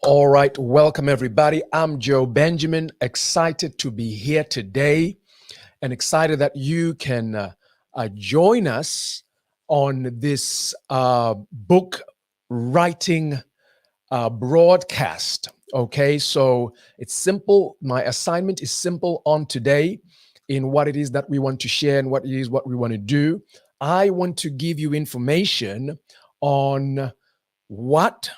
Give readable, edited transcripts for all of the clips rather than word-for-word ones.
All right, welcome everybody. I'm Joe Benjamin, excited to be here today and excited that you can join us on this book writing broadcast. Okay, so it's simple. My assignment is simple on today in what it is that we want to share and what it is what we want to do. I want to give you information on what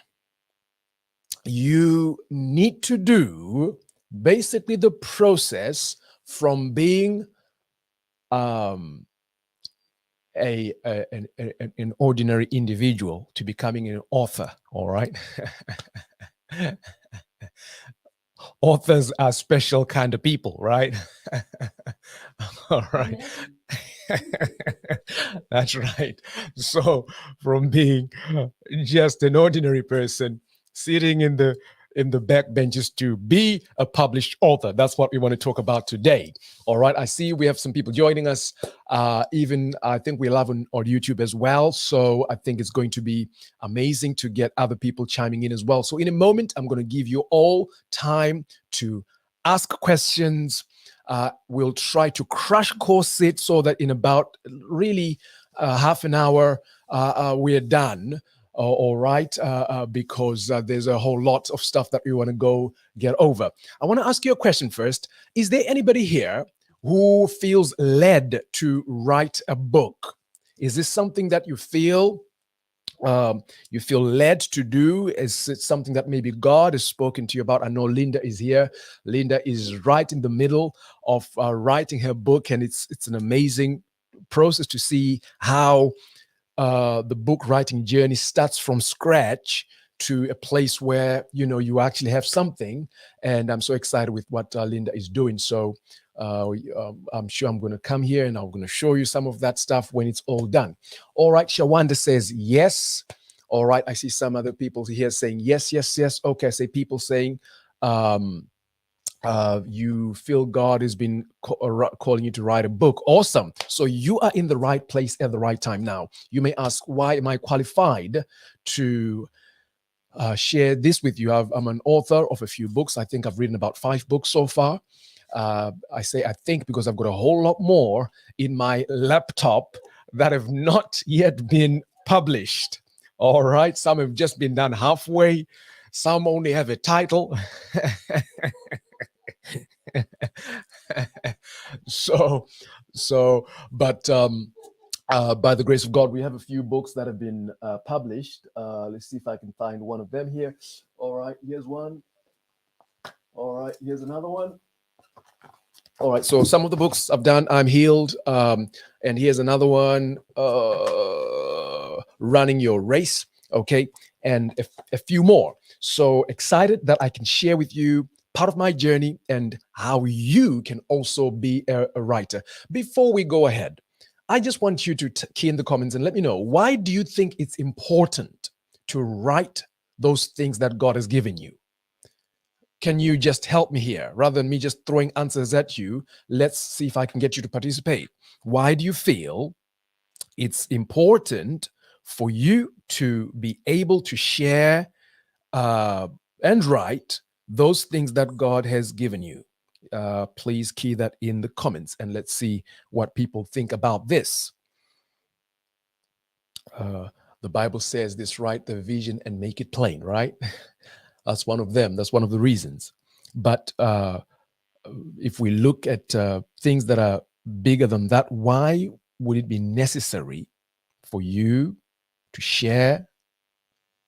you need to do, basically the process from being um, an ordinary individual to becoming an author. All right. Authors are special kind of people, right? All right. That's right. So from being just an ordinary person sitting in the backbenches to be a published author. That's what we want to talk about today. All right. I see we have some people joining us. Even I think we're live on YouTube as well. So I think it's going to be amazing to get other people chiming in as well. So in a moment, I'm going to give you all time to ask questions. We'll try to crash course it so that in about really half an hour, we're done. All right, because there's a whole lot of stuff that we want to go get over. I want to ask you a question first. Is there anybody here who feels led to write a book? Is this something that you feel led to do? Is it something that maybe God has spoken to you about? I know Linda is here. Linda is right in the middle of writing her book, and it's an amazing process to see how the book writing journey starts from scratch to a place where you actually have something. And I'm so excited with what Linda is doing. So I'm sure I'm going to come here and I'm going to show you some of that stuff when it's all done. All right, Shawanda says yes. All right, I see some other people here saying yes, yes, yes. Okay, I see people saying you feel God has been calling you to write a book. Awesome. So you are in the right place at the right time now. You may ask, why am I qualified to share this with you? I'm an author of a few books. I think I've written about 5 books so far. I say I think because I've got a whole lot more in my laptop that have not yet been published. All right. Some have just been done halfway. Some only have a title. But by the grace of God, we have a few books that have been published. Let's see if I can find one of them here. All right, here's one. All right, here's another one. All right, so some of the books I've done, I'm Healed, and here's another one, Running Your Race, okay, and a few more. So excited that I can share with you part of my journey and how you can also be a writer. Before we go ahead, I just want you to key in the comments and let me know, why do you think it's important to write those things that God has given you? Can you just help me here? Rather than me just throwing answers at you, let's see if I can get you to participate. Why do you feel it's important for you to be able to share and write those things that God has given you? Please key that in the comments and let's see what people think about this. The Bible says this, write the vision and make it plain, right? That's one of them. That's one of the reasons. But if we look at things that are bigger than that, why would it be necessary for you to share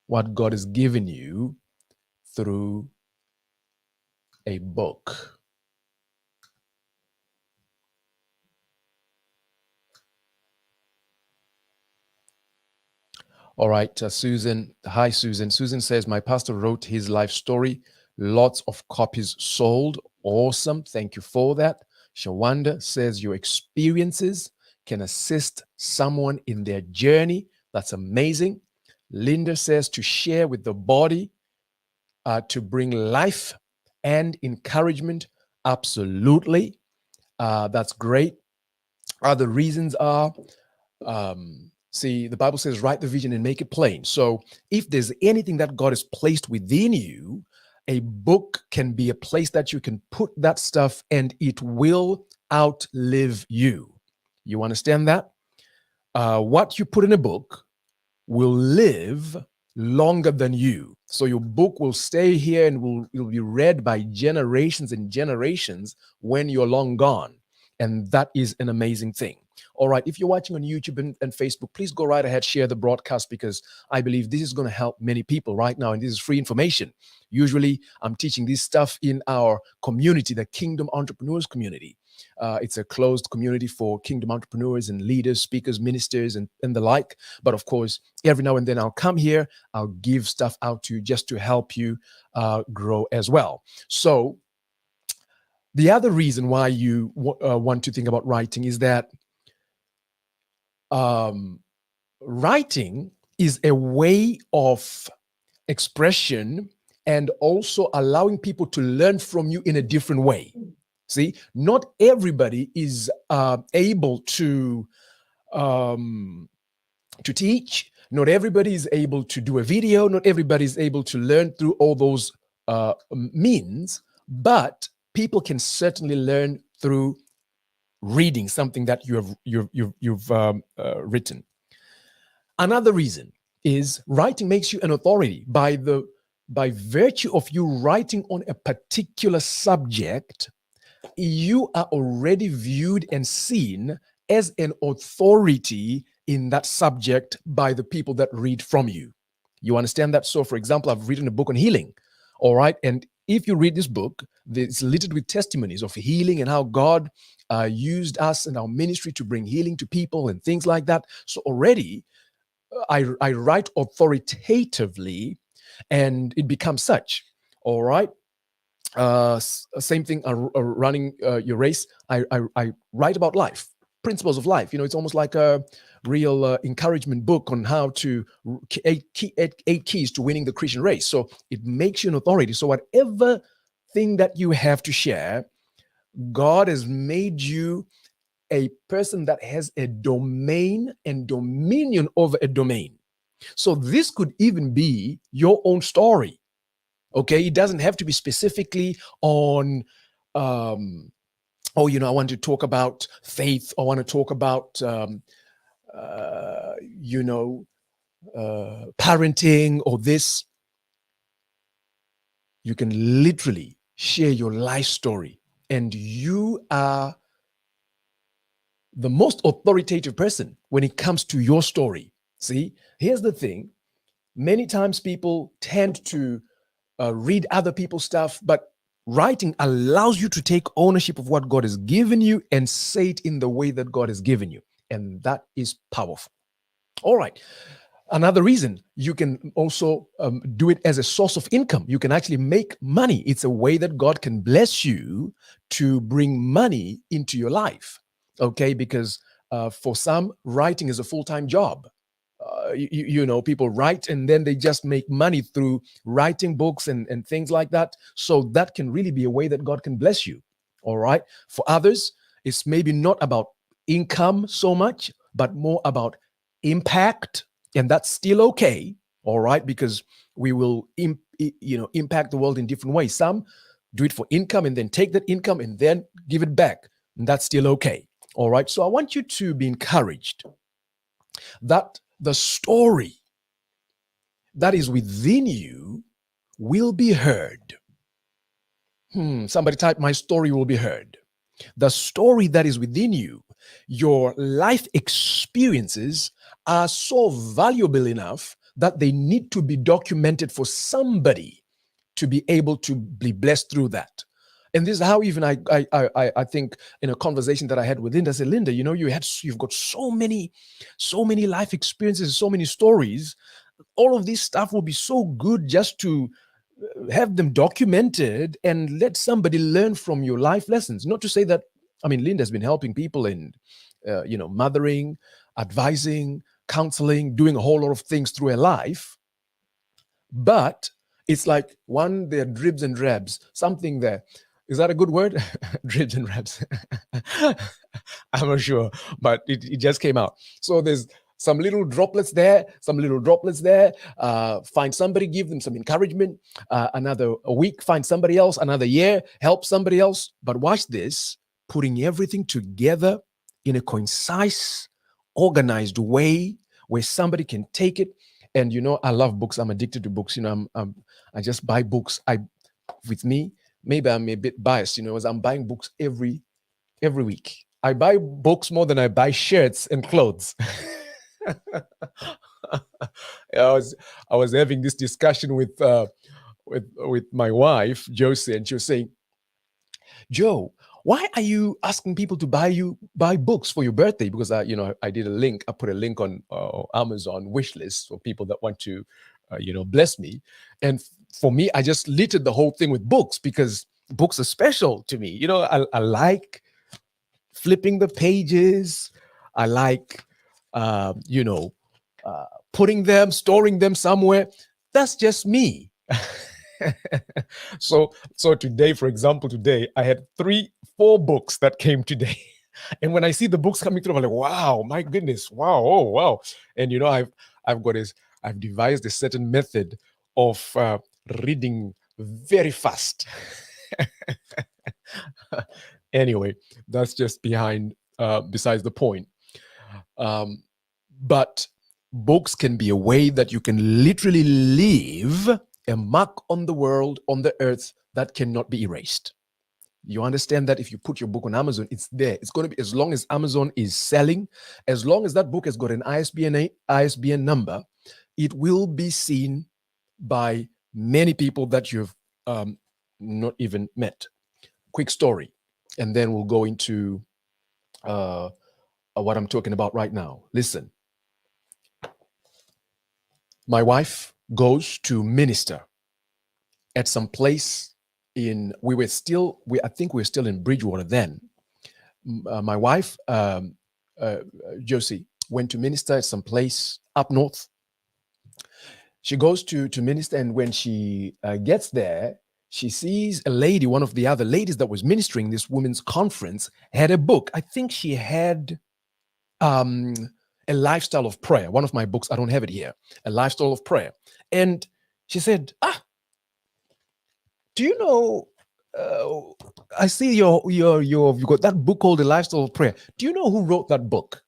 what God has given you through a book? All right, Susan. Hi, Susan. Susan says, my pastor wrote his life story. Lots of copies sold. Awesome. Thank you for that. Shawanda says, your experiences can assist someone in their journey. That's amazing. Linda says, to share with the body, to bring life and encouragement. Absolutely. That's great. Other reasons are, see, the Bible says, write the vision and make it plain. So if there's anything that God has placed within you A book can be a place that you can put that stuff and it will outlive you. You understand that? What you put in a book will live longer than you. So your book will stay here and will be read by generations and generations when you're long gone. And that is an amazing thing. All right, if you're watching on YouTube and Facebook, please go right ahead, share the broadcast, because I believe this is going to help many people right now. And this is free information. Usually, I'm teaching this stuff in our community, the Kingdom Entrepreneurs community. It's a closed community for kingdom entrepreneurs and leaders, speakers, ministers, and the like. But of course, every now and then I'll come here, I'll give stuff out to you just to help you grow as well. So the other reason why you want to think about writing is that writing is a way of expression and also allowing people to learn from you in a different way. See, not everybody is able to teach. Not everybody is able to do a video. Not everybody is able to learn through all those means. But people can certainly learn through reading something that you've written. Another reason is writing makes you an authority by virtue of you writing on a particular subject. You are already viewed and seen as an authority in that subject by the people that read from you. You understand that? So, for example, I've written a book on healing. All right. And if you read this book, it's littered with testimonies of healing and how God used us in our ministry to bring healing to people and things like that. So already I write authoritatively and it becomes such. All right. Same thing, running your race. I write about life, principles of life. It's almost like a real encouragement book on how to eight keys to winning the Christian race. So it makes you an authority. So whatever thing that you have to share, God has made you a person that has a domain and dominion over a domain. So this could even be your own story. Okay, it doesn't have to be specifically on, I want to talk about faith. I want to talk about, parenting or this. You can literally share your life story, and you are the most authoritative person when it comes to your story. See, here's the thing. Many times people tend to read other people's stuff, but writing allows you to take ownership of what God has given you and say it in the way that God has given you. And that is powerful. All right. Another reason, you can also do it as a source of income. You can actually make money. It's a way that God can bless you to bring money into your life. Okay, because for some, writing is a full-time job. People write and then they just make money through writing books and things like that. So that can really be a way that God can bless you. All right. For others, it's maybe not about income so much, but more about impact. And that's still okay. All right. Because we will, impact the world in different ways. Some do it for income and then take that income and then give it back. And that's still okay. All right. So I want you to be encouraged that the story that is within you will be heard. Somebody type, my story will be heard. The story that is within you, your life experiences are so valuable enough that they need to be documented for somebody to be able to be blessed through that. And this is how even I think in a conversation that I had with Linda, I said, Linda, you've got so many life experiences, so many stories. All of this stuff will be so good just to have them documented and let somebody learn from your life lessons. Not to say that, Linda has been helping people in, mothering, advising, counseling, doing a whole lot of things through her life. But it's like there are dribs and drabs, something there. Is that a good word? Dribs and drabs. I'm not sure, but it just came out. So there's some little droplets there, some little droplets there. Find somebody, give them some encouragement. Another a week, find somebody else. Another year, help somebody else. But watch this, putting everything together in a concise, organized way where somebody can take it. And I love books. I'm addicted to books. I just buy books. With me, maybe I'm a bit biased, as I'm buying books every week. I buy books more than I buy shirts and clothes. I was having this discussion with my wife, Josie, and she was saying, Joe, why are you asking people to buy books for your birthday? Because I did a link. I put a link on Amazon Wishlist for people that want to, bless me. And for me, I just littered the whole thing with books because books are special to me. I like flipping the pages. I like, putting them, storing them somewhere. That's just me. So today, for example, I had 4 books that came today. And when I see the books coming through, I'm like, wow, my goodness, wow, oh, wow. And I've devised a certain method of reading very fast. Anyway, that's just besides the point. But books can be a way that you can literally leave a mark on the world, on the earth, that cannot be erased. You understand that if you put your book on Amazon, it's there. It's going to be, as long as Amazon is selling, as long as that book has got an ISBN number, it will be seen by many people that you've not even met. Quick story, and then we'll go into what I'm talking about right now. Listen, my wife goes to minister at some place I think we were still in Bridgewater then. My wife, Josie, went to minister at some place up north. She goes to minister, and when she gets there, she sees a lady, one of the other ladies that was ministering this women's conference, had a book. I think she had A Lifestyle of Prayer. One of my books, I don't have it here. A Lifestyle of Prayer. And she said, do you know, I see you've got that book called A Lifestyle of Prayer. Do you know who wrote that book?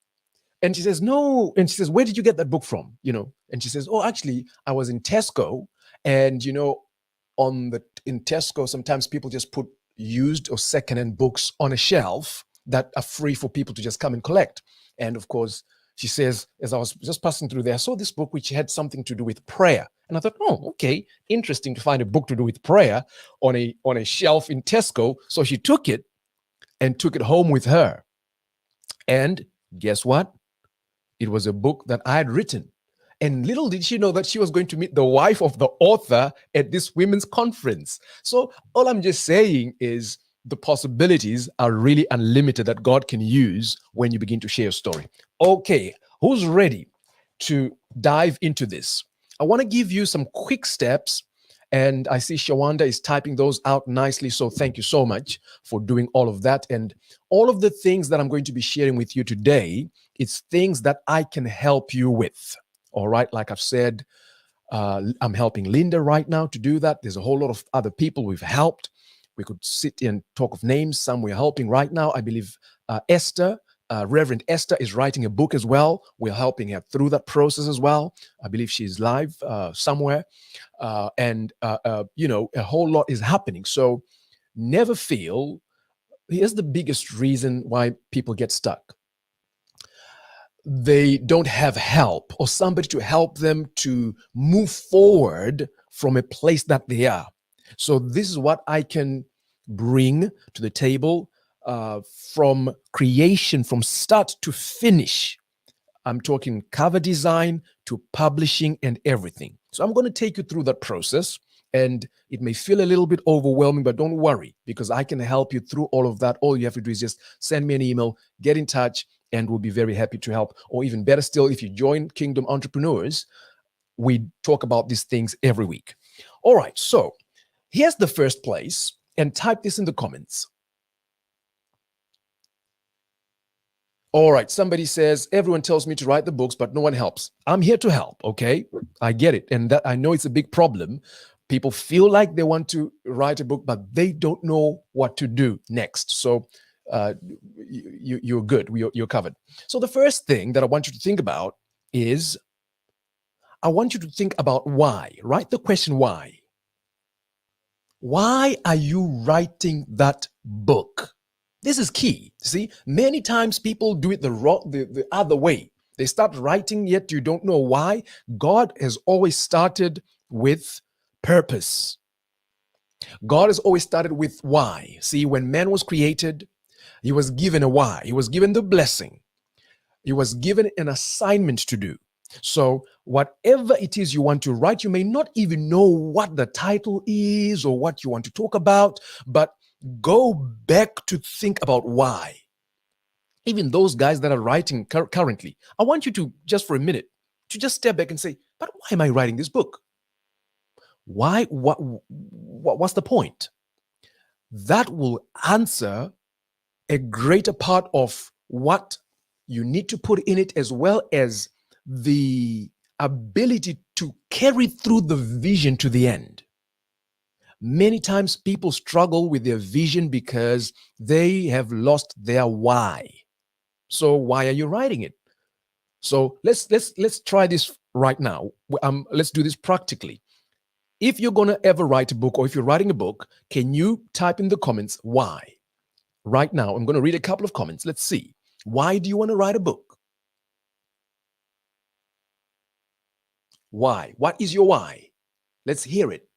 And she says, no. And she says, where did you get that book from? And she says, oh, actually, I was in Tesco. And, in Tesco, sometimes people just put used or secondhand books on a shelf that are free for people to just come and collect. And of course, she says, as I was just passing through there, I saw this book which had something to do with prayer. And I thought, oh, okay, interesting to find a book to do with prayer on a shelf in Tesco. So she took it home with her. And guess what? It was a book that I had written. And little did she know that she was going to meet the wife of the author at this women's conference. So all I'm just saying is the possibilities are really unlimited that God can use when you begin to share your story. Okay, who's ready to dive into this? I want to give you some quick steps, and I see Shawanda is typing those out nicely, so thank you so much for doing all of that. And all of the things that I'm going to be sharing with you today, it's things that I can help you with. All right, like I've said, I'm helping Linda right now to do that. There's a whole lot of other people we've helped. We could sit and talk of names. Some we're helping right now. I believe Esther, Reverend Esther, is writing a book as well. We're helping her through that process as well. I believe she's live somewhere. And a whole lot is happening. So never feel, here's the biggest reason why people get stuck. They don't have help or somebody to help them to move forward from a place that they are. So this is what I can bring to the table from creation, from start to finish. I'm talking cover design to publishing and everything. So I'm going to take you through that process, and it may feel a little bit overwhelming, but don't worry, because I can help you through all of that. All you have to do is just send me an email, get in touch, and we'll be very happy to help. Or even better still, if you join Kingdom Entrepreneurs, we talk about these things every week. All right, so here's the first place, and type this in the comments. All right. Somebody says, everyone tells me to write the books, but no one helps. I'm here to help. Okay. I get it. And that I know it's a big problem. People feel like they want to write a book, but they don't know what to do next. So you're good. You're covered. So the first thing that I want you to think about is I want you to think about why. Write the question why. Why are you writing that book? This is key. See, many times people do it the other way. They start writing, yet you don't know why. God has always started with purpose. God has always started with why. See, when man was created, he was given a why. He was given the blessing. He was given an assignment to do. So, whatever it is you want to write, you may not even know what the title is or what you want to talk about, but go back to think about why. Even those guys that are writing currently, I want you to just for a minute to just step back and say, but why am I writing this book? Why? What's the point? That will answer a greater part of what you need to put in it, as well as the ability to carry through the vision to the end. Many times people struggle with their vision because they have lost their why. So why are you writing it? So let's try this right now. Let's do this practically. If you're going to ever write a book, or if you're writing a book, can you type in the comments why? Right now, I'm going to read a couple of comments. Let's see. Why do you want to write a book? Why? What is your why? Let's hear it.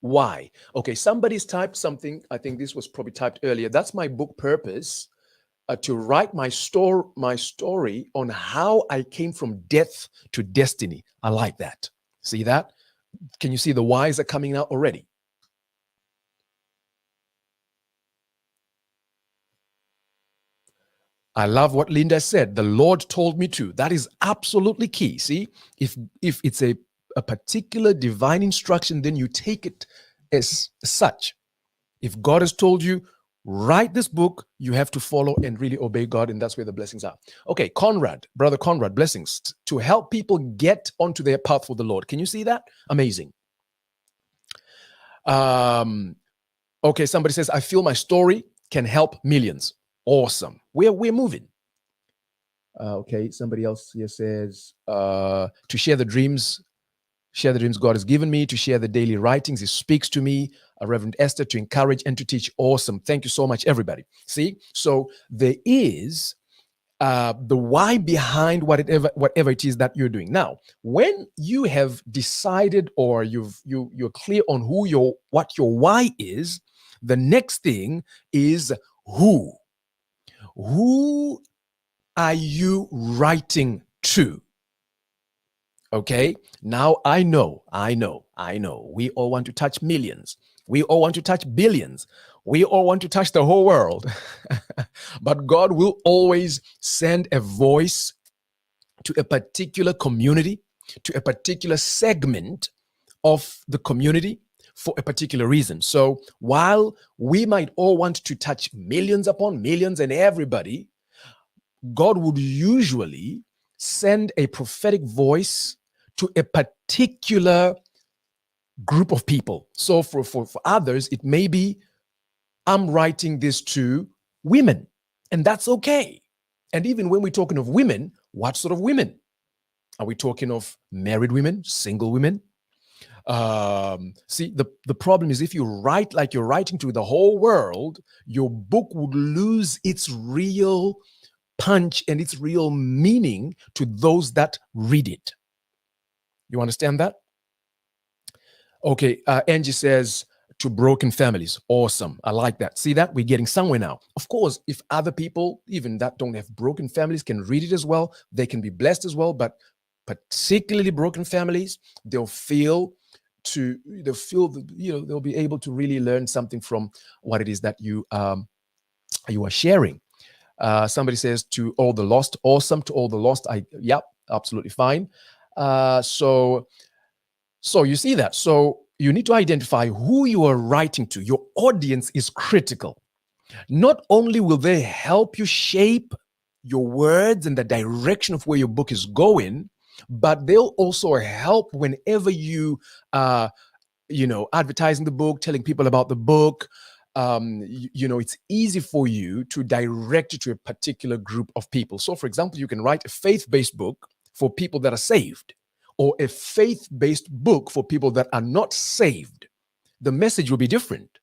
Why? Okay, somebody's typed something. I think this was probably typed earlier. That's my book purpose, to write my story on how I came from death to destiny. I like that. See that? Can you see the whys are coming out already? I love what Linda said. The Lord told me to. That is absolutely key. See, if it's a particular divine instruction, then you take it as such. If God has told you, write this book, you have to follow and really obey God, and that's where the blessings are. Okay, Brother Conrad, blessings to help people get onto their path for the Lord. Can you see that? Amazing. Okay, somebody says, I feel my story can help millions. Awesome. We're moving. Okay, somebody else here says, to share the dreams God has given me, to share the daily writings. He speaks to me, Reverend Esther, to encourage and to teach. Awesome. Thank you so much, everybody. See, so there is the why behind whatever it is that you're doing. Now, when you have decided, or you're clear on what your why is, the next thing is who. Who are you writing to? Okay, now I know. We all want to touch millions. We all want to touch billions. We all want to touch the whole world. But God will always send a voice to a particular community, to a particular segment of the community for a particular reason. So while we might all want to touch millions upon millions and everybody, God would usually send a prophetic voice to a particular group of people. So for others, it may be, I'm writing this to women, and that's okay. And even when we're talking of women, what sort of women? Are we talking of married women, single women? See, the problem is, if you write like you're writing to the whole world, your book would lose its real punch and its real meaning to those that read it. You understand that? Okay, Angie says, to broken families. Awesome. I like that. See that? We're getting somewhere now. Of course, if other people, even that don't have broken families, can read it as well, they can be blessed as well. But particularly broken families, they'll be able to really learn something from what it is that you are sharing. Somebody says, to all the lost. Awesome. To all the lost. Yep, absolutely fine. So you see that. So you need to identify who you are writing to. Your audience is critical. Not only will they help you shape your words and the direction of where your book is going, but they'll also help whenever you advertising the book, telling people about the book. It's easy for you to direct it to a particular group of people. So, for example, you can write a faith-based book for people that are saved, or a faith-based book for people that are not saved. The message will be different,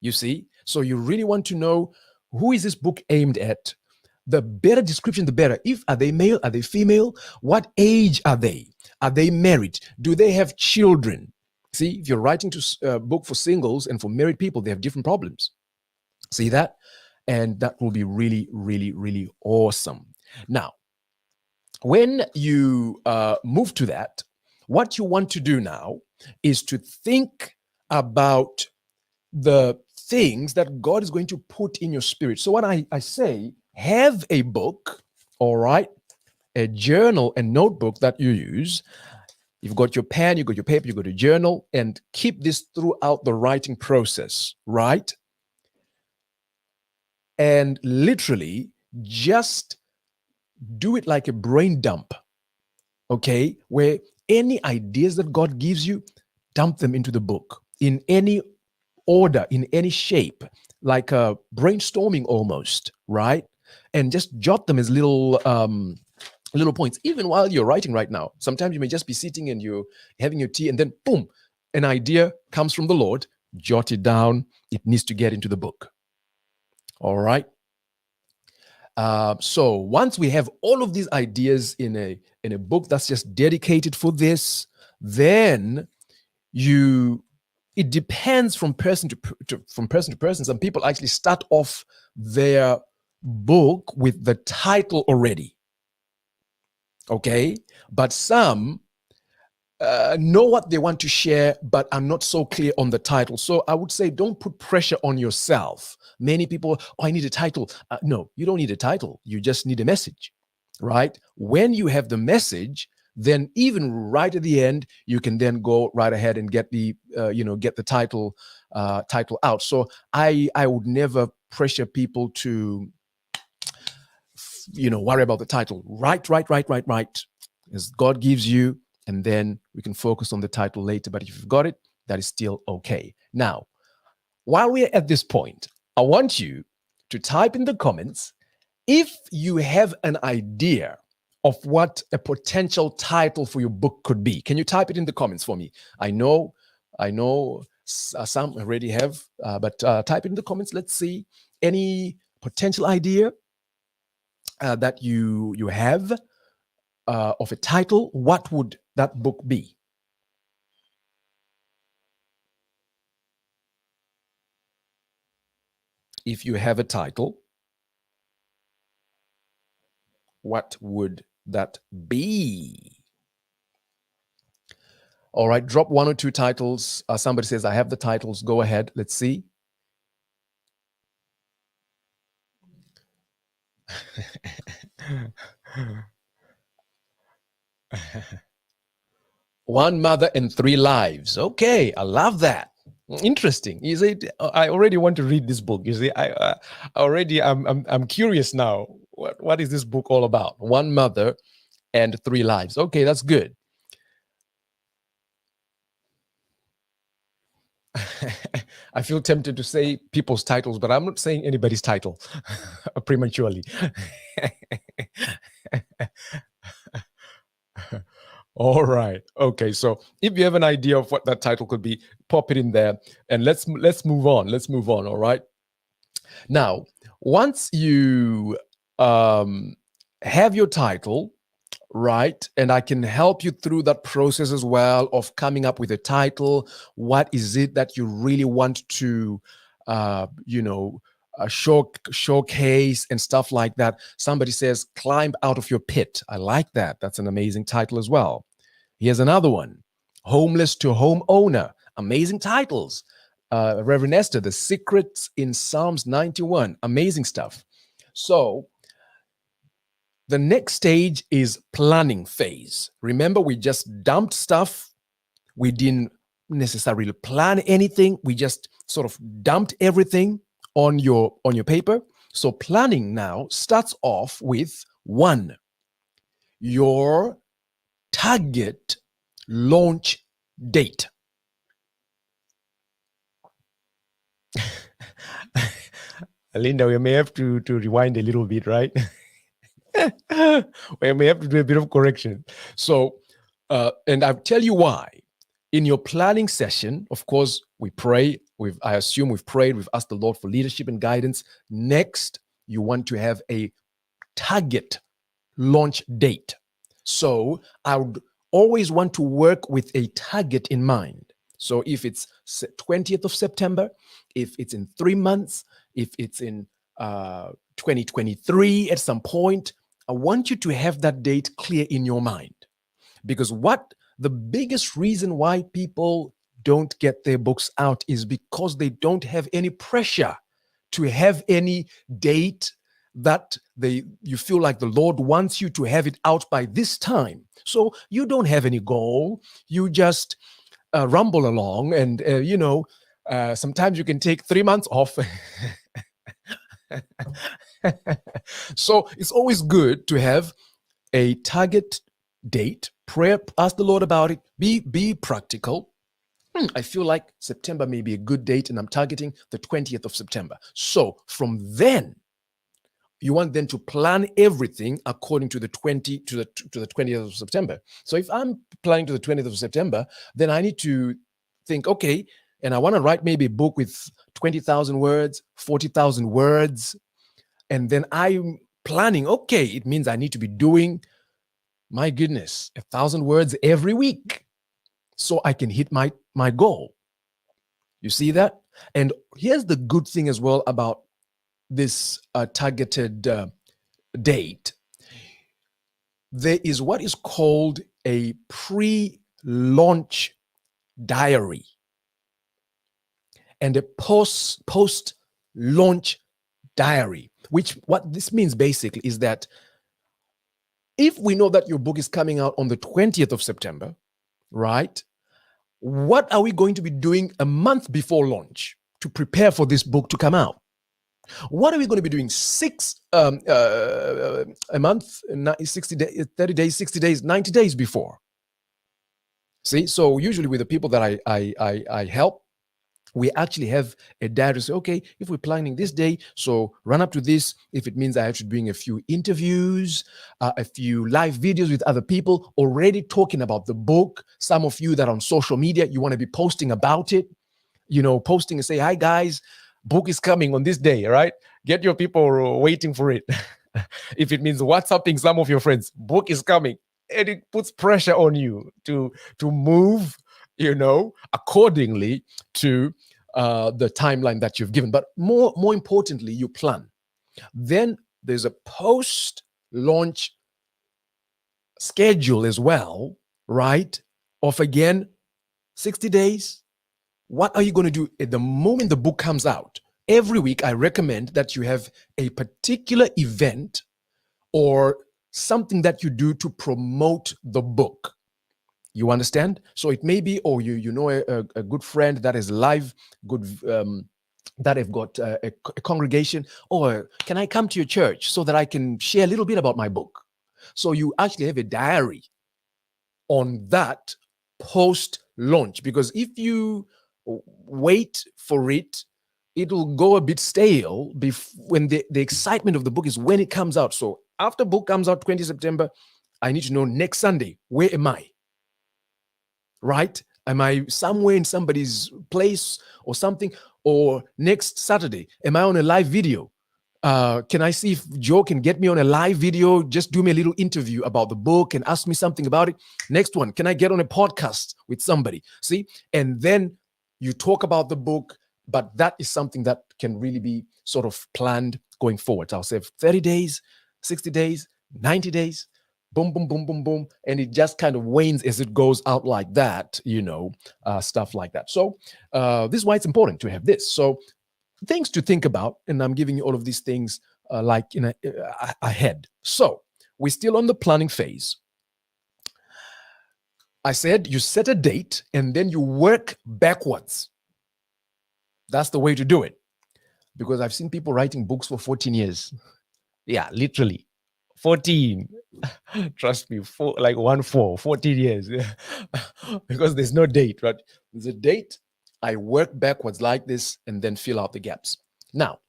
you see? So you really want to know, who is this book aimed at? The better description, the better. Are they male? Are they female? What age are they? Are they married? Do they have children? See, if you're writing to a book for singles and for married people, they have different problems. See that? And that will be really, really, really awesome. Now, when you move to that, what you want to do now is to think about the things that God is going to put in your spirit. So what I say, have a book, all right, a journal and notebook that you use. You've got your pen, you've got your paper, you've got a journal, and keep this throughout the writing process, right? And literally just do it like a brain dump, okay? Where any ideas that God gives you, dump them into the book in any order, in any shape, like a brainstorming almost, right? And just jot them as little points, even while you're writing right now. Sometimes you may just be sitting and you're having your tea, and then boom, an idea comes from the Lord. Jot it down. It needs to get into the book. All right. So once we have all of these ideas in a book that's just dedicated for this, then it depends from person to person. Some people actually start off their book with the title already. Okay, but some know what they want to share, but are not so clear on the title. So I would say, don't put pressure on yourself. Many people, I need a title. No, you don't need a title. You just need a message, right? When you have the message, then even right at the end, you can then go right ahead and get the title out. So I would never pressure people to worry about the title. Write as God gives you, and then we can focus on the title later. But if you've got it, that is still okay. Now, while we're at this point, I want you to type in the comments if you have an idea of what a potential title for your book could be. Can you type it in the comments for me? I know some already have, but type it in the comments. Let's see any potential idea that you have of a title. What would that book be? If you have a title, what would that be? All right, drop one or two titles. Somebody says, I have the titles. Go ahead. Let's see. One Mother and Three Lives. Okay, I love that. Interesting. You see, I already want to read this book. You see, I'm curious now. What is this book all about? One Mother and Three Lives. Okay, that's good. I feel tempted to say people's titles, but I'm not saying anybody's title prematurely. All right. Okay. So if you have an idea of what that title could be, pop it in there, and let's move on. Let's move on. All right. Now, once you have your title, right, and I can help you through that process as well of coming up with a title. What is it that you really want to, showcase and stuff like that? Somebody says, Climb Out of Your Pit. I like that. That's an amazing title as well. Here's another one, Homeless to Homeowner. Amazing titles. Reverend Esther, The Secrets in Psalms 91. Amazing stuff. So the next stage is planning phase. Remember, we just dumped stuff. We didn't necessarily plan anything. We just sort of dumped everything on your paper. So planning now starts off with one, your target launch date. Linda, we may have to rewind a little bit, right? We may have to do a bit of correction. So, and I'll tell you why. In your planning session, of course, we pray. I assume we've prayed. We've asked the Lord for leadership and guidance. Next, you want to have a target launch date. So I would always want to work with a target in mind. So if it's 20th of September, if it's in 3 months, if it's in 2023 at some point, I want you to have that date clear in your mind. Because the biggest reason why people don't get their books out is because they don't have any pressure to have any date that you feel like the Lord wants you to have it out by this time. So you don't have any goal. You just rumble along, and sometimes you can take 3 months off. So it's always good to have a target date. Pray, ask the Lord about it. Be practical. I feel like September may be a good date, and I'm targeting the 20th of September. So from then, you want then to plan everything according to the 20th of September. So if I'm planning to the 20th of September, then I need to think, okay, and I want to write maybe a book with 20,000 words, 40,000 words, and then I'm planning, okay, it means I need to be doing, my goodness, 1,000 words every week so I can hit my goal. You see that? And here's the good thing as well about this targeted date. There is what is called a pre-launch diary and a post-launch diary, which what this means basically is that if we know that your book is coming out on the 20th of September, right? What are we going to be doing a month before launch to prepare for this book to come out? What are we going to be doing a month, 60 days, 30 days, 60 days, 90 days before? See, so usually with the people that I help, we actually have a diary to say, okay, if we're planning this day, so run up to this. If it means I have to doing a few interviews, a few live videos with other people already talking about the book. Some of you that are on social media, you want to be posting about it, posting and say, hi guys, book is coming on this day, right? Get your people waiting for it. If it means WhatsApping some of your friends, book is coming, and it puts pressure on you to move, accordingly to the timeline that you've given. But more importantly, you plan. Then there's a post-launch schedule as well, right? Of again, 60 days. What are you going to do at the moment the book comes out? Every week, I recommend that you have a particular event or something that you do to promote the book. You understand? So it may be, or you know a good friend that is live, good that have got a congregation, or can I come to your church so that I can share a little bit about my book? So you actually have a diary on that post-launch, because if you wait for it, it will go a bit stale when the excitement of the book is when it comes out. So after book comes out 20 September, I need to know next Sunday, where am I? Right? Am I somewhere in somebody's place or something? Or next Saturday, am I on a live video? Can I see if Joe can get me on a live video? Just do me a little interview about the book and ask me something about it. Next one, can I get on a podcast with somebody? See? And then you talk about the book, but that is something that can really be sort of planned going forward. I'll say 30 days, 60 days, 90 days, boom, boom, boom, boom, boom. And it just kind of wanes as it goes out like that, stuff like that. So this is why it's important to have this. So things to think about, and I'm giving you all of these things ahead. So we're still on the planning phase. I said you set a date and then you work backwards. That's the way to do it. Because I've seen people writing books for 14 years. Yeah, literally. 14. Trust me, 14 years. Because there's no date, right? There's a date. I work backwards like this and then fill out the gaps. Now,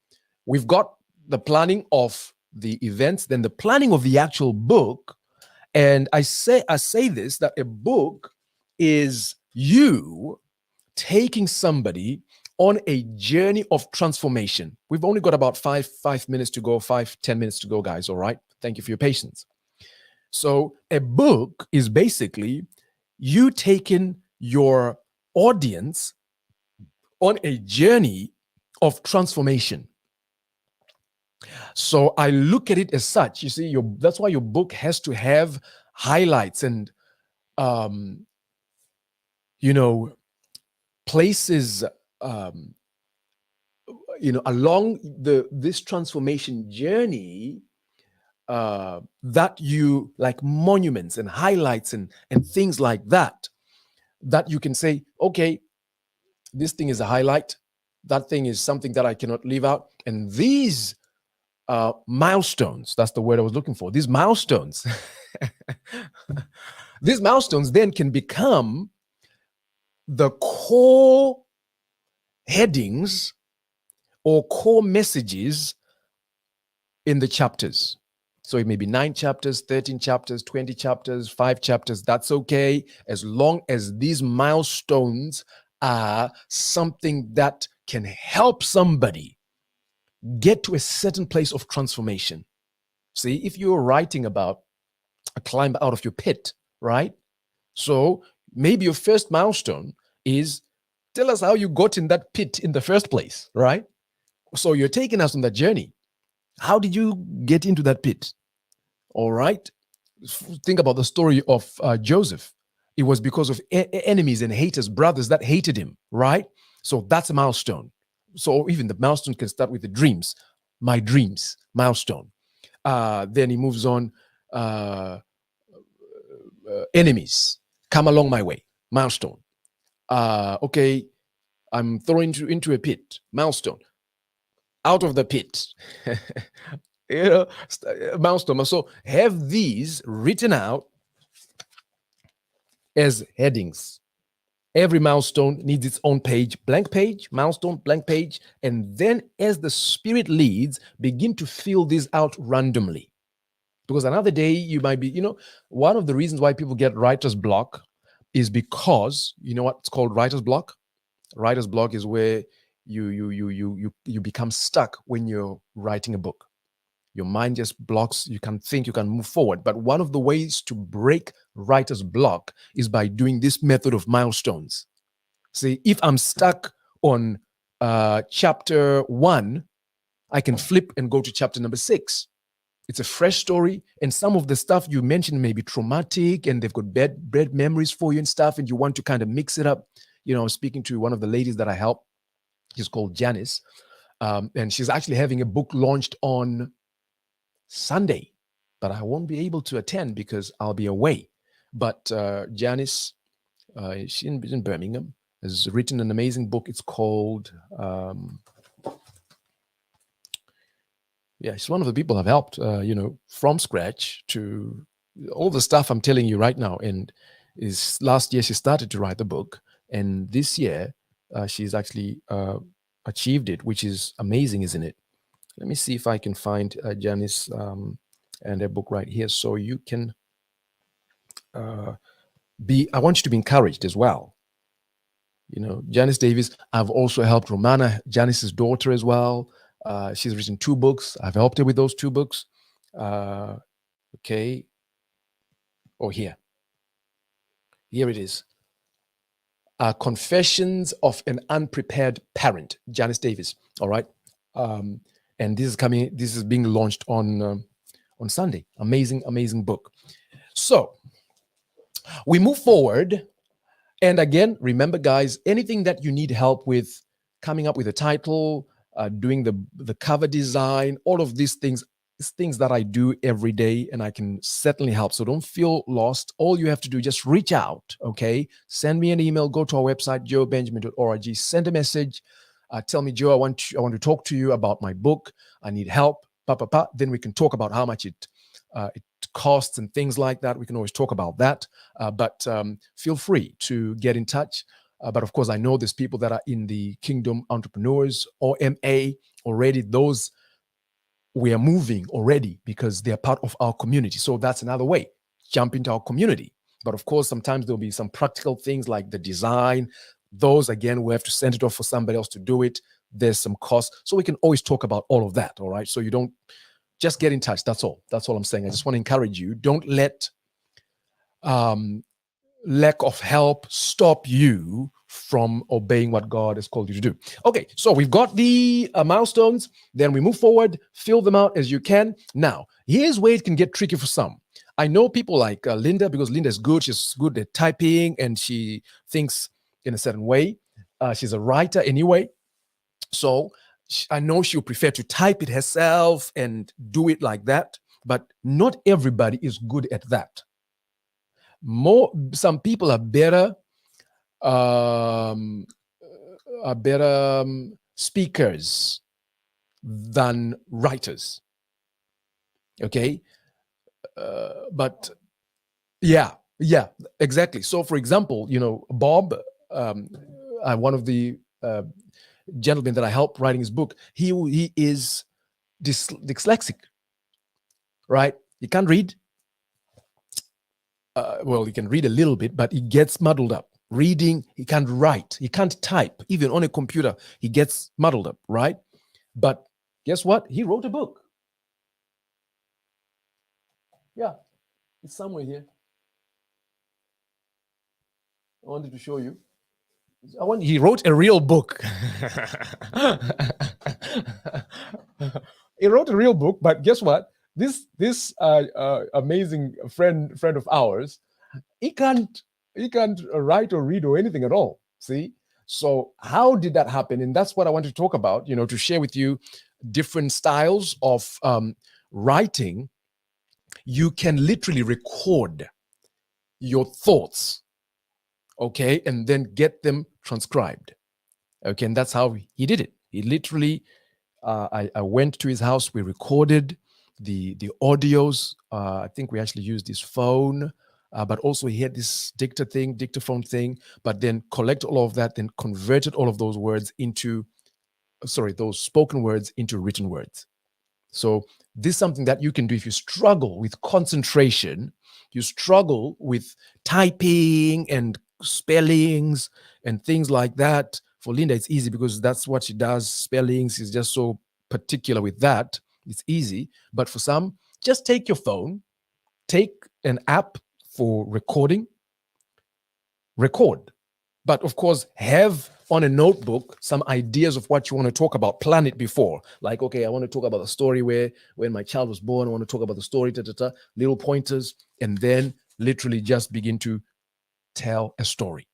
we've got the planning of the events, then the planning of the actual book. And I say this, that a book is you taking somebody on a journey of transformation. We've only got about 5 minutes to go, 10 minutes to go, guys. All right. Thank you for your patience. So a book is basically you taking your audience on a journey of transformation. So I look at it as such. You see, that's why your book has to have highlights and, places, along this transformation journey, that you like monuments and highlights and things like that you can say, okay, this thing is a highlight. That thing is something that I cannot leave out. And these milestones, that's the word I was looking for. These milestones, these milestones then can become the core headings or core messages in the chapters. So it may be 9 chapters, 13 chapters, 20 chapters, 5 chapters. That's okay, as long as these milestones are something that can help somebody get to a certain place of transformation. See, if you're writing about a climb out of your pit, right? So maybe your first milestone is tell us how you got in that pit in the first place, right? So you're taking us on that journey. How did you get into that pit? All right. Think about the story of Joseph. It was because of enemies and haters, brothers that hated him, right? So that's a milestone. So even the milestone can start with the dreams. My dreams, milestone. Then he moves on. Enemies come along my way, milestone. Okay, I'm thrown into a pit, milestone. Out of the pit, milestone. So have these written out as headings. Every milestone needs its own page, blank page, milestone, blank page. And then as the Spirit leads, begin to fill these out randomly. Because another day you might be, one of the reasons why people get writer's block is because, you know what's called writer's block? Writer's block is where you become stuck when you're writing a book. Your mind just blocks. You can think, you can move forward. But one of the ways to break writer's block is by doing this method of milestones. See, if I'm stuck on chapter 1, I can flip and go to chapter number 6. It's a fresh story, and some of the stuff you mentioned may be traumatic, and they've got bad memories for you and stuff, and you want to kind of mix it up. I was speaking to one of the ladies that I help. She's called Janice, and she's actually having a book launched on Sunday, but I won't be able to attend because I'll be away. But Janice, she's in Birmingham, has written an amazing book. It's called, she's one of the people I've helped, from scratch to all the stuff I'm telling you right now. And last year she started to write the book, and this year she's actually achieved it, which is amazing, isn't it? Let me see if I can find Janice and her book right here, so you can I want you to be encouraged as well. Janice Davis, I've also helped Romana, Janice's daughter, as well. She's written 2 books. I've helped her with those 2 books. Okay. Oh, here it is. Confessions of an Unprepared Parent, Janice Davis. All right. And this is being launched on Sunday. Amazing book. So we move forward. And again, remember, guys, anything that you need help with, coming up with a title, doing the cover design, all of these things, it's things that I do every day, and I can certainly help. So don't feel lost. All you have to do, just reach out, okay? Send me an email, go to our website, joebenjamin.org, send a message, tell me, Joe, I want to talk to you about my book. I need help, Then we can talk about how much it costs and things like that. We can always talk about that. But feel free to get in touch. But of course, I know there's people that are in the Kingdom Entrepreneurs or MA already. Those we are moving already because they're part of our community. So that's another way. Jump into our community. But of course, sometimes there'll be some practical things like the design. Those, again, we have to send it off for somebody else to do it. There's some cost. So we can always talk about all of that, all right? So you don't just get in touch. That's all. That's all I'm saying. I just want to encourage you. Don't let lack of help stop you from obeying what God has called you to do. Okay, so we've got the milestones. Then we move forward, fill them out as you can. Now, here's where it can get tricky for some. I know people like Linda, because Linda is good. She's good at typing and she thinks in a certain way. She's a writer anyway. So I know she'll prefer to type it herself and do it like that. But not everybody is good at that. Some people are better speakers than writers. Okay, but yeah, exactly. So, for example, Bob, one of the gentlemen that I helped writing his book, he is dyslexic, right? He can't read. Well, he can read a little bit, but he gets muddled up. Reading, he can't write. He can't type. Even on a computer, he gets muddled up, right? But guess what? He wrote a book. Yeah, it's somewhere here. I wanted to show you. He wrote a real book. He wrote a real book, but guess what? This amazing friend of ours, he can't write or read or anything at all. See? So how did that happen? And that's what I want to talk about, to share with you different styles of writing. You can literally record your thoughts, okay, and then get them transcribed. Okay, and that's how he did it. He literally, I went to his house, we recorded the audios. I think we actually used his phone, but also he had this dictaphone thing, but then collect all of that, then converted all of those words those spoken words into written words. So this is something that you can do if you struggle with concentration, you struggle with typing and spellings and things like that. For Linda, it's easy because that's what she does. Spellings, she's just so particular with that. It's easy. But for some, just take your phone, take an app for recording, record. But of course, have on a notebook some ideas of what you want to talk about. Plan it before. Like, okay, I want to talk about the story when my child was born. I want to talk about the story, little pointers, and then literally just begin to tell a story.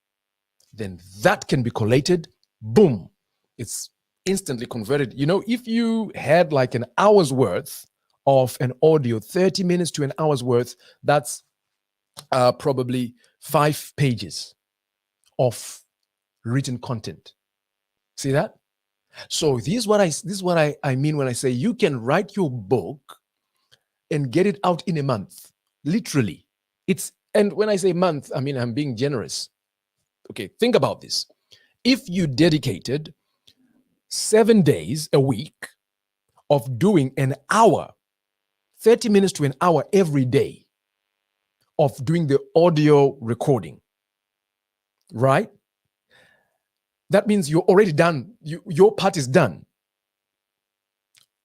Then that can be collated. Boom. It's instantly converted. If you had like an hour's worth of an audio, 30 minutes to an hour's worth, that's probably 5 pages of written content. See that? So this is what I mean when I say you can write your book and get it out in a month. Literally. And when I say month, I mean I'm being generous. Okay, think about this. If you dedicated 7 days a week of doing an hour, 30 minutes to an hour every day of doing the audio recording, right? That means you're already done. Your part is done.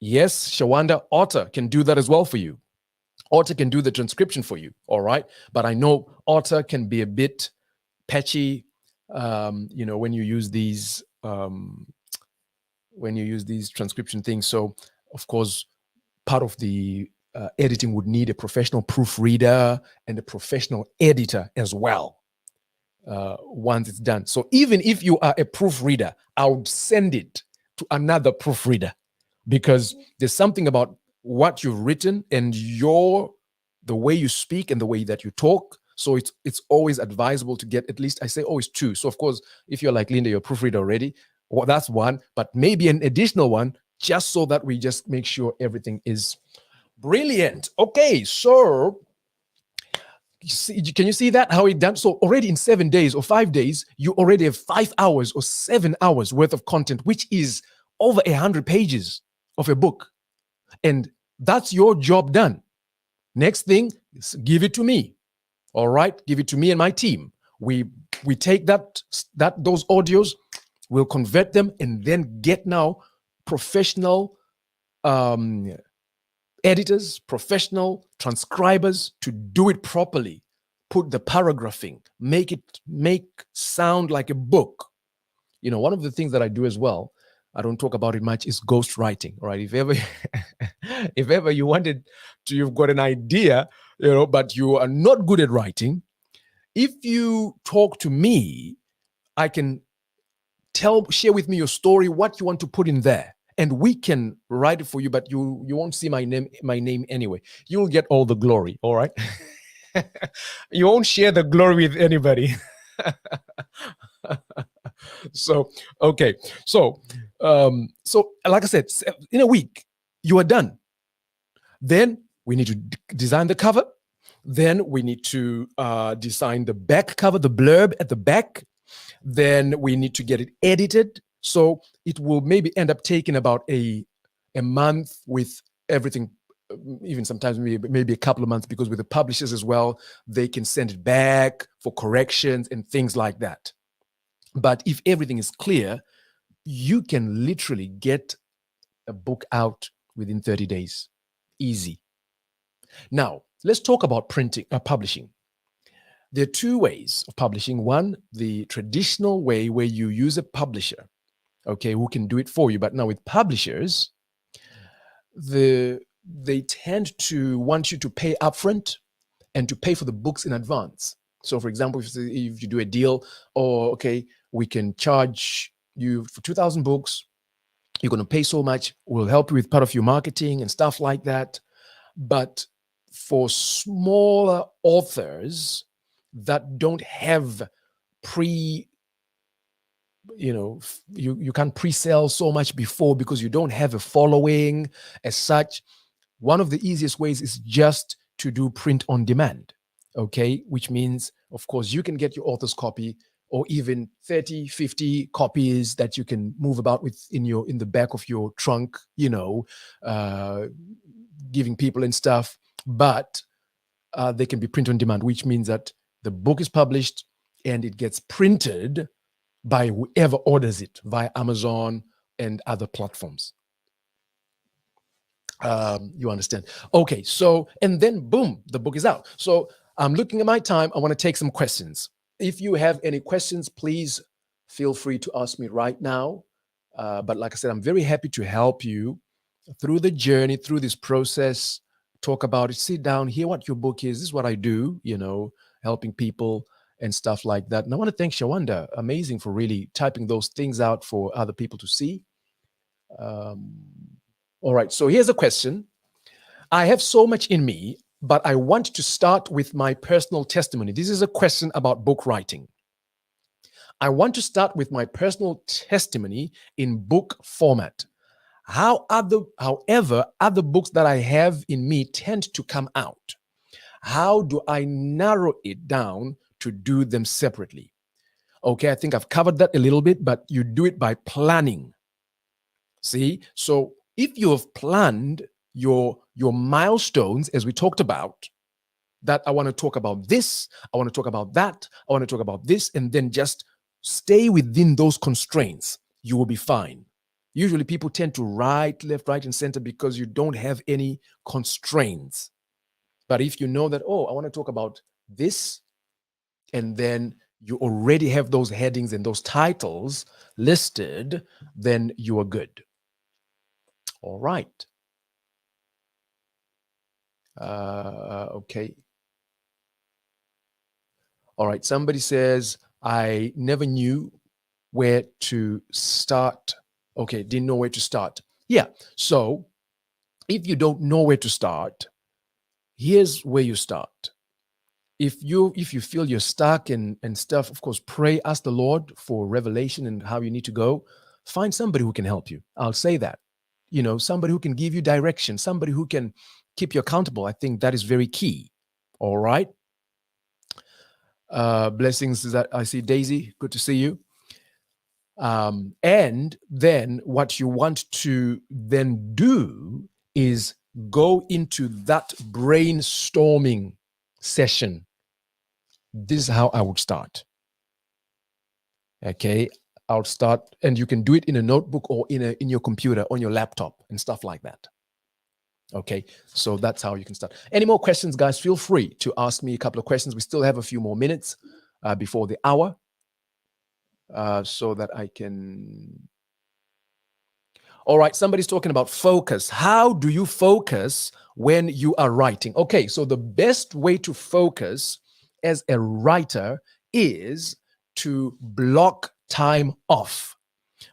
Yes, Shawanda, Otter can do that as well for you. Otter can do the transcription for you, all right? But I know Otter can be a bit patchy, when you use these transcription things. So, of course, part of the editing would need a professional proofreader and a professional editor as well. Once it's done. So even if you are a proofreader, I would send it to another proofreader because there's something about what you've written and the way you speak and the way that you talk. So it's always advisable to get at least, I say always 2. So of course, if you're like Linda, you're a proofreader already, well, that's 1, but maybe an additional 1, just so that we just make sure everything is brilliant. Okay, so can you see that, how it done? So already in 7 days or 5 days, you already have 5 hours or 7 hours worth of content, which is over 100 pages of a book. And that's your job done. Next thing is give it to me. All right, give it to me and my team. We take those audios, we'll convert them, and then get now professional editors, professional transcribers to do it properly. Put the paragraphing, make sound like a book. You know, one of the things that I do as well, I don't talk about it much, is ghostwriting. All right, if ever you wanted to, you've got an idea, you know, but you are not good at writing, if you talk to me, I can share with me your story, what you want to put in there, and we can write it for you, but you won't see my name anyway. You'll get all the glory, all right? You won't share the glory with anybody. So, okay. So like I said, in a week, you are done. Then we need to design the cover. Then we need to design the back cover, the blurb at the back. Then we need to get it edited. So it will maybe end up taking about a month with everything, even sometimes maybe a couple of months, because with the publishers as well, they can send it back for corrections and things like that. But if everything is clear, you can literally get a book out within 30 days. Easy. Now, let's talk about publishing. There are 2 ways of publishing. One, the traditional way where you use a publisher, okay, who can do it for you. But now with publishers, they tend to want you to pay upfront and to pay for the books in advance. So for example, if you do a deal, or okay, we can charge you for 2,000 books, you're going to pay so much, we'll help you with part of your marketing and stuff like that. But for smaller authors that don't have you can't pre-sell so much before because you don't have a following as such, one of the easiest ways is just to do print on demand, okay? Which means, of course, you can get your author's copy, or even 30, 50 copies that you can move about with in the back of your trunk, giving people and stuff. But they can be print on demand, which means that the book is published and it gets printed by whoever orders it via Amazon and other platforms. You understand? Okay, so, and then boom, the book is out. So I'm looking at my time. I want to take some questions. If you have any questions, please feel free to ask me right now. But like I said, I'm very happy to help you through the journey, through this process, talk about it, sit down, hear what your book is. This is what I do, helping people and stuff like that. And I want to thank Shawanda, amazing, for really typing those things out for other people to see. All right, so here's a question. I have so much in me, but I want to start with my personal testimony. This is a question about book writing. I want to start with my personal testimony in book format. However, other books that I have in me tend to come out. How do I narrow it down to do them separately? Okay, I think I've covered that a little bit, but you do it by planning. See, so if you have planned your milestones, as we talked about, that I want to talk about this, I want to talk about that, I want to talk about this, and then just stay within those constraints, you will be fine. Usually people tend to write left, right, and center because you don't have any constraints. But if you know that, I want to talk about this, and then you already have those headings and those titles listed, then you are good. All right. Okay. All right. Somebody says, I never knew where to start. Okay. Didn't know where to start. Yeah. So if you don't know where to start, here's where you start. If you feel you're stuck and stuff, of course, pray, ask the Lord for revelation and how you need to go. Find somebody who can help you. I'll say that. Somebody who can give you direction, somebody who can keep you accountable. I think that is very key. All right. Blessings. That I see Daisy. Good to see you. And then what you want to then do is go into that brainstorming session. This is how I would start. Okay, I'll start, and you can do it in a notebook or in your computer, on your laptop and stuff like that. Okay, so that's how you can start. Any more questions, guys? Feel free to ask me a couple of questions. We still have a few more minutes before the hour, so that I can. All right, somebody's talking about focus. How do you focus when you are writing? Okay, so the best way to focus as a writer is to block time off.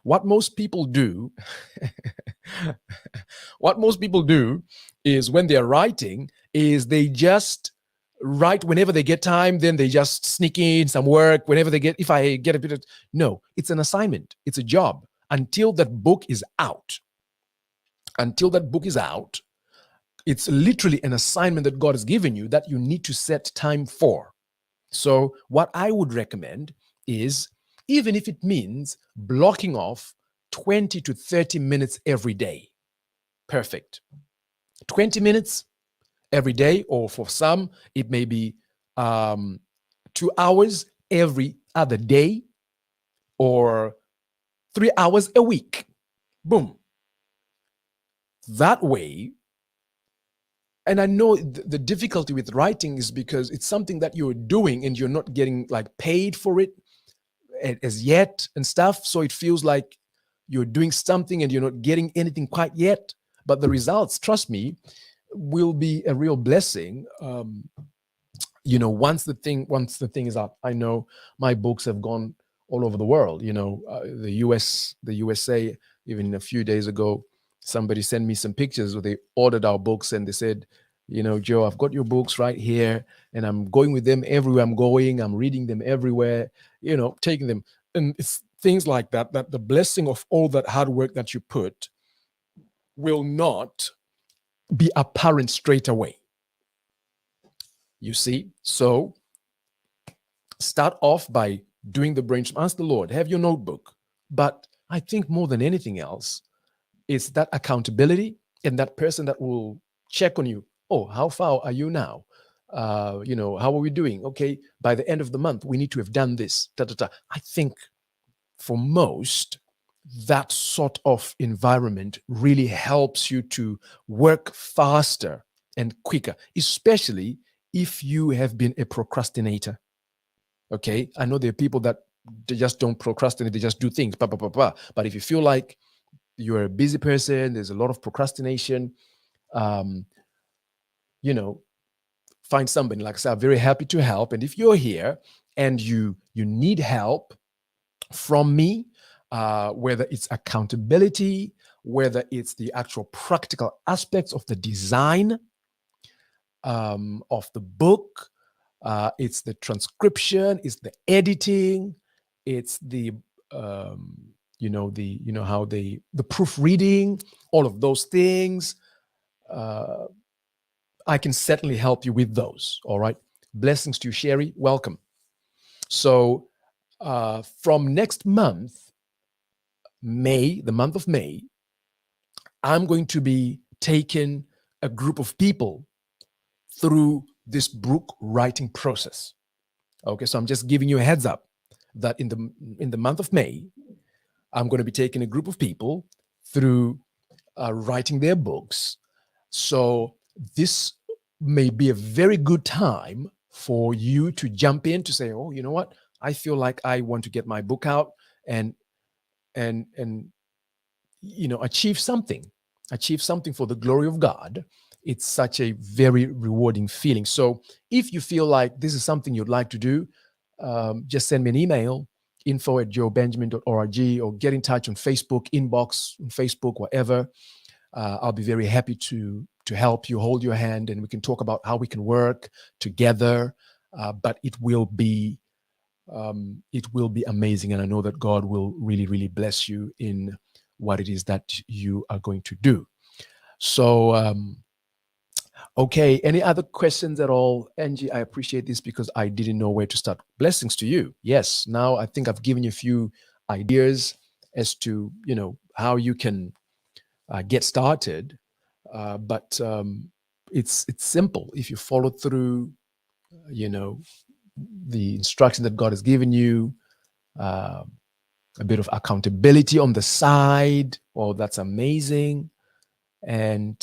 What most people do, is when they're writing, is they just write whenever they get time, then they just sneak in some work whenever they get, if I get a bit of, no, it's an assignment. It's a job until that book is out. Until that book is out, it's literally an assignment that God has given you that you need to set time for. So what I would recommend is, even if it means blocking off 20 to 30 minutes every day, perfect. 20 minutes every day, or for some, it may be 2 hours every other day, or 3 hours a week. Boom. That way, and I know the difficulty with writing is because it's something that you're doing and you're not getting like paid for it as yet and stuff. So it feels like you're doing something and you're not getting anything quite yet. But the results, trust me, will be a real blessing. Once the thing is up. I know my books have gone all over the world. The USA. Even a few days ago, somebody sent me some pictures where they ordered our books and they said, Joe, I've got your books right here and I'm going with them everywhere I'm going. I'm reading them everywhere, taking them. And it's things like that the blessing of all that hard work that you put will not be apparent straight away. You see? So start off by doing the brainstorm. Ask the Lord, have your notebook. But I think more than anything else, it's that accountability and that person that will check on you. Oh, how far are you now? How are we doing? Okay, by the end of the month, we need to have done this. I think for most, that sort of environment really helps you to work faster and quicker, especially if you have been a procrastinator. Okay, I know there are people that they just don't procrastinate, they just do things. But if you feel like you're a busy person, there's a lot of procrastination, find somebody. Like I said, I'm very happy to help. And if you're here and you need help from me, whether it's accountability, whether it's the actual practical aspects of the design of the book, it's the transcription, it's the editing, it's the the proofreading, all of those things. I can certainly help you with those. All right. Blessings to you, Sherry. Welcome. So from next month, the month of May, I'm going to be taking a group of people through this book writing process. Okay, so I'm just giving you a heads up that in the month of May, I'm going to be taking a group of people through writing their books. So this may be a very good time for you to jump in to say, oh, you know what? I feel like I want to get my book out and achieve something for the glory of God. It's such a very rewarding feeling. So if you feel like this is something you'd like to do, just send me an email, info@joebenjamin.org, or get in touch on Facebook, inbox on Facebook, whatever. I'll be very happy to help you, hold your hand, and we can talk about how we can work together. But it will be amazing, and I know that God will really, really bless you in what it is that you are going to do. So, okay, any other questions at all? Angie, I appreciate this because I didn't know where to start. Blessings to you. Yes, now I think I've given you a few ideas as to, how you can get started. But it's simple. If you follow through, the instruction that God has given you, a bit of accountability on the side. Oh, that's amazing. And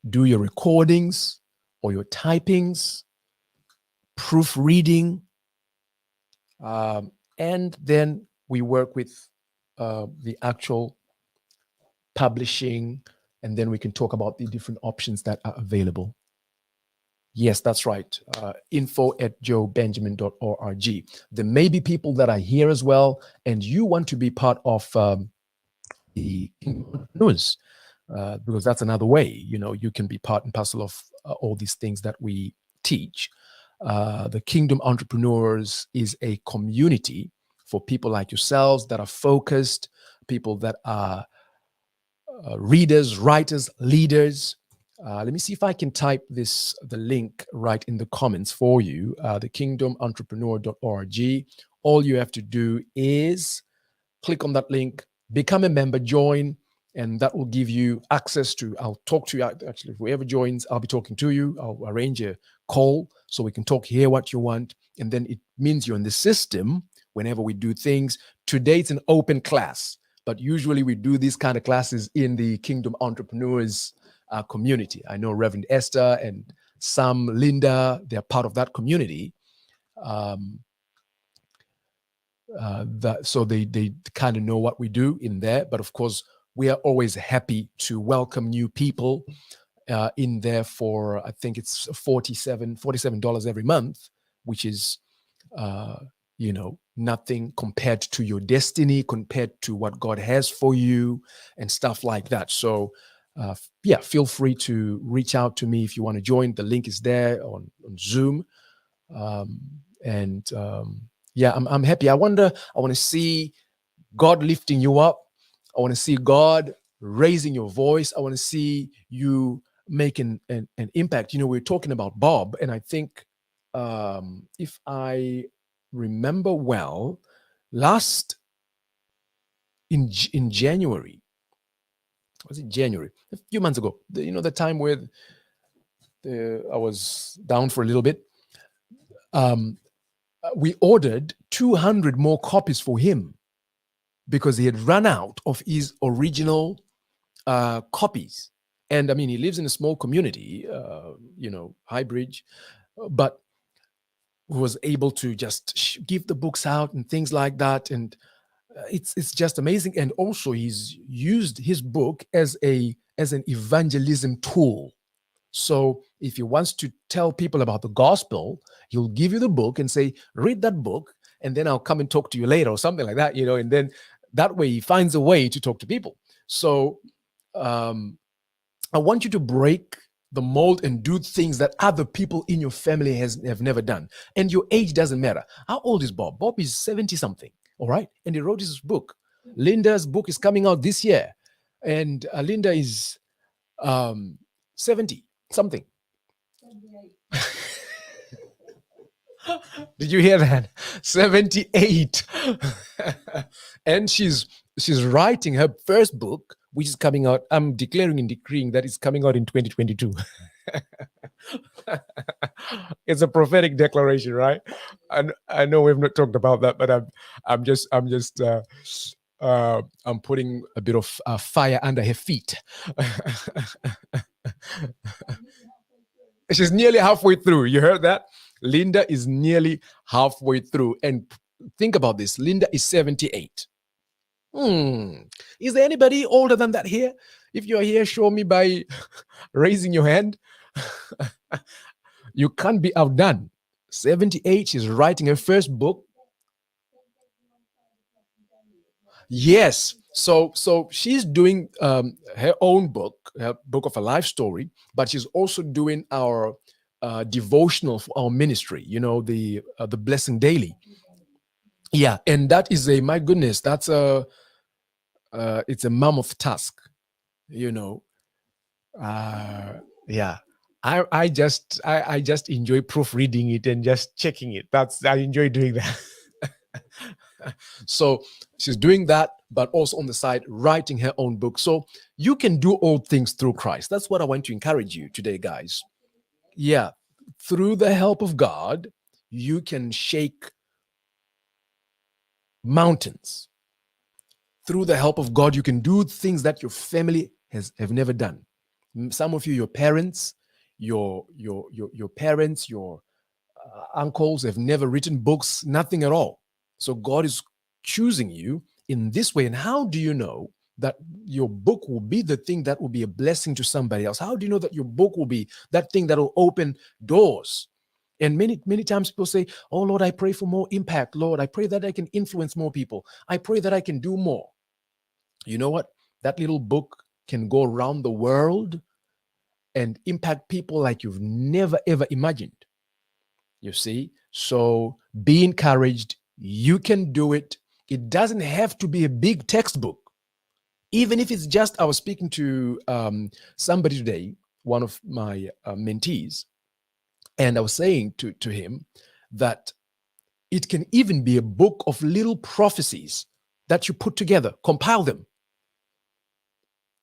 do your recordings or your typings, proofreading, and then we work with the actual publishing, and then we can talk about the different options that are available. Yes, that's right. info@joebenjamin.org. There may be people that are here as well, and you want to be part of the news, because that's another way. You can be part and parcel of all these things that we teach. The Kingdom Entrepreneurs is a community for people like yourselves that are focused, people that are readers, writers, leaders. Let me see if I can type the link right in the comments for you, thekingdomentrepreneur.org. All you have to do is click on that link, become a member, join, and that will give you access to, I'll talk to you, actually, whoever joins, I'll be talking to you. I'll arrange a call so we can talk, hear what you want, and then it means you're in the system whenever we do things. Today, it's an open class, but usually we do these kind of classes in the Kingdom Entrepreneurs community. I know Reverend Esther and Sam, Linda, they're part of that community. So they kind of know what we do in there. But of course, we are always happy to welcome new people in there for, I think it's $47 every month, which is, nothing compared to your destiny, compared to what God has for you and stuff like that. So feel free to reach out to me if you want to join. The link is there on Zoom. I'm happy. I want to see God lifting you up. I want to see God raising your voice. I want to see you making an impact. We're talking about Bob, and I think if I remember well, in January, was it January? A few months ago, the time where I was down for a little bit. We ordered 200 more copies for him because he had run out of his original copies. And I mean, he lives in a small community, Highbridge, but was able to just give the books out and things like that. And it's just amazing. And also he's used his book as an evangelism tool. So if he wants to tell people about the gospel, he'll give you the book and say, read that book, and then I'll come and talk to you later or something like that, and then that way he finds a way to talk to people. So I want you to break the mold and do things that other people in your family have never done. And your age doesn't matter. How old is Bob? Bob is 70 something, all right? And he wrote his book. Linda's book is coming out this year. And Linda is 70 something. Did you hear that? 78. And she's writing her first book, which is coming out. I'm declaring and decreeing that it's coming out in 2022. It's a prophetic declaration, right? And I know we've not talked about that, but I'm putting a bit of fire under her feet. She's nearly halfway through. You heard that? Linda is nearly halfway through. And think about this. Linda is 78. Is there anybody older than that here? If you're here, show me by raising your hand. You can't be outdone. 78, she's writing her first book. Yes, So she's doing her own book, her book of a life story, but she's also doing our devotional for our ministry. The Blessing Daily. Yeah, and that is a, my goodness, that's a it's a mammoth task. You know, uh, yeah. I just enjoy proofreading it and just checking it. I enjoy doing that. So she's doing that, but also on the side, writing her own book. So you can do all things through Christ. That's what I want to encourage you today, guys. Yeah. Through the help of God, you can shake mountains. Through the help of God, you can do things that your family have never done. Some of you, your parents, your parents, your uncles have never written books, nothing at all. So God is choosing you in this way. And how do you know that your book will be the thing that will be a blessing to somebody else? How do you know that your book will be that thing that will open doors? And many times people say, "Oh Lord, I pray for more impact. Lord, I pray that I can influence more people. I pray that I can do more." You know what? That little book can go around the world and impact people like you've never ever imagined. You see? So be encouraged. You can do it. It doesn't have to be a big textbook. Even if it's just, I was speaking to somebody today, one of my mentees, and I was saying to him that it can even be a book of little prophecies that you put together, compile them.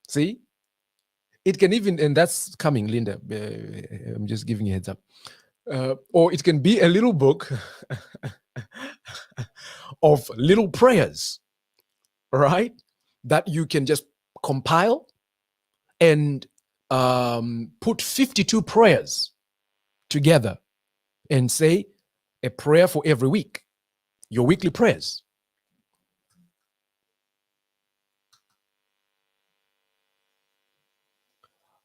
See? It can even, and that's coming, Linda. I'm just giving you a heads up. Or it can be a little book of little prayers, right? That you can just compile and put 52 prayers together and say a prayer for every week, your weekly prayers.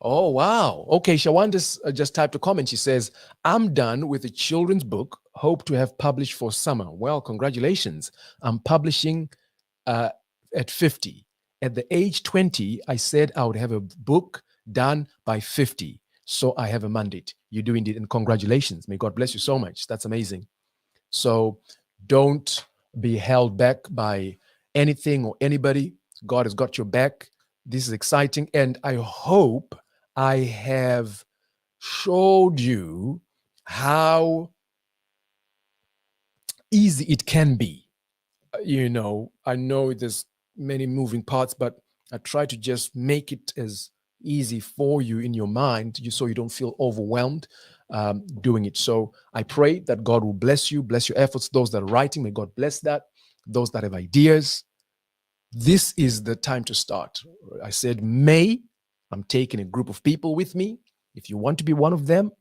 Oh, wow. Okay, Shawan just typed a comment. She says, "I'm done with the children's book. Hope to have published for summer." Well, congratulations. I'm publishing at 50. At the age 20, I said I would have a book done by 50. So I have a mandate. You do indeed. And congratulations. May God bless you so much. That's amazing. So don't be held back by anything or anybody. God has got your back. This is exciting. And I hope I have showed you how easy it can be. I know there's many moving parts, but I try to just make it as easy for you in your mind, so you don't feel overwhelmed doing it. So I pray that God will bless you, bless your efforts. Those that are writing, may God bless that. Those that have ideas, this is the time to start. I said May. I'm taking a group of people with me. If you want to be one of them,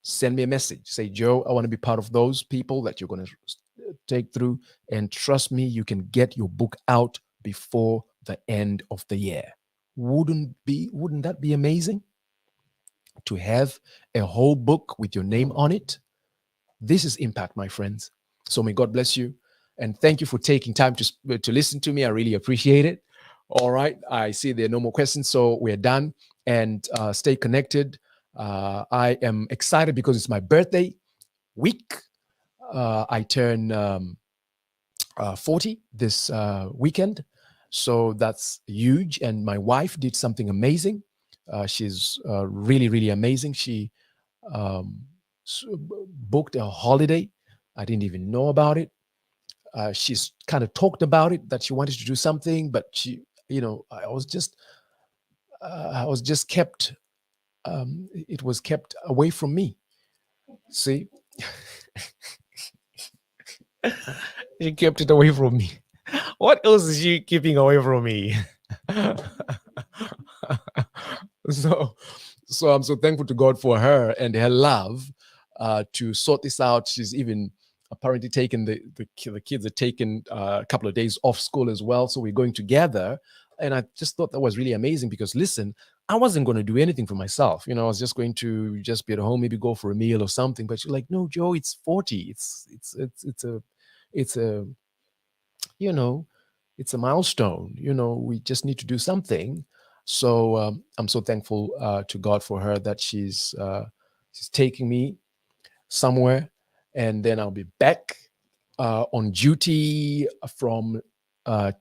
send me a message. Say, "Joe, I want to be part of those people that you're going to take through." And trust me, you can get your book out before the end of the year. Wouldn't that be amazing? To have a whole book with your name on it. This is impact, my friends. So may God bless you. And thank you for taking time to listen to me. I really appreciate it. All right. I see there are no more questions. So we're done. And stay connected. I am excited because it's my birthday week. I turn 40 this weekend. So that's huge. And my wife did something amazing. She's really, really amazing. She um, booked a holiday. I didn't even know about it. She's kind of talked about it that she wanted to do something, but I was just kept. It was kept away from me. See, she kept it away from me. What else is she keeping away from me? so, so I'm so thankful to God for her and her love to sort this out. She's even apparently taken the kids are taken a couple of days off school as well, so we're going together. And I just thought that was really amazing because listen, I wasn't going to do anything for myself. I was just going to just be at home, maybe go for a meal or something. But she's like, "No, Joe, it's 40. It's a you know it's a milestone. We just need to do something. So I'm so thankful to God for her that she's taking me somewhere, and then I'll be back on duty from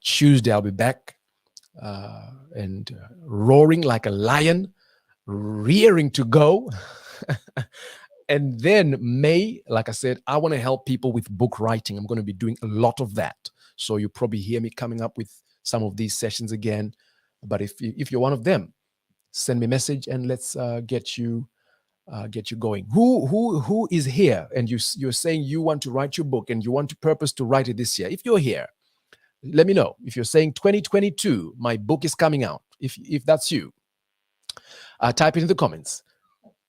Tuesday. I'll be back and roaring like a lion, rearing to go. And then May, like I said, I want to help people with book writing. I'm going to be doing a lot of that. So you probably hear me coming up with some of these sessions again. But if you're one of them, send me a message and let's get you going. Who is here and you're saying you want to write your book and you want to purpose to write it this year? If you're here, let me know. If you're saying 2022, my book is coming out. If that's you, type it in the comments.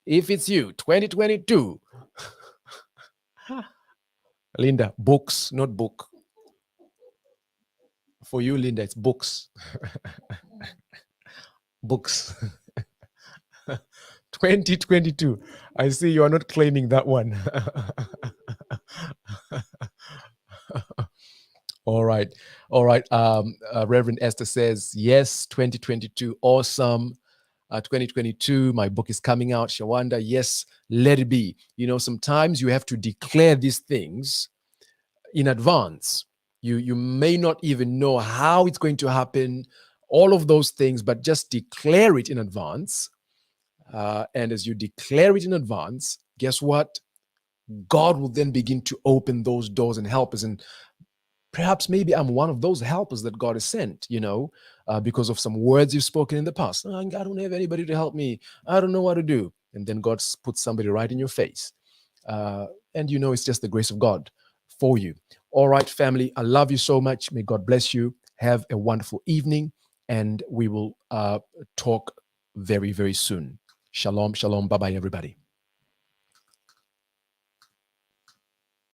If it's you, 2022. Linda, books, not book. For you, Linda, it's books. Books. 2022. I see you are not claiming that one. All right. Reverend Esther says, yes, 2022. Awesome. 2022, my book is coming out. Shawanda, yes, let it be. Sometimes you have to declare these things in advance. You may not even know how it's going to happen, all of those things, but just declare it in advance. And as you declare it in advance, guess what? God will then begin to open those doors and help us. And perhaps maybe I'm one of those helpers that God has sent, because of some words you've spoken in the past. I don't have anybody to help me. I don't know what to do. And then God puts somebody right in your face. And it's just the grace of God for you. All right, family, I love you so much. May God bless you. Have a wonderful evening. And we will talk very, very soon. Shalom, shalom. Bye-bye, everybody.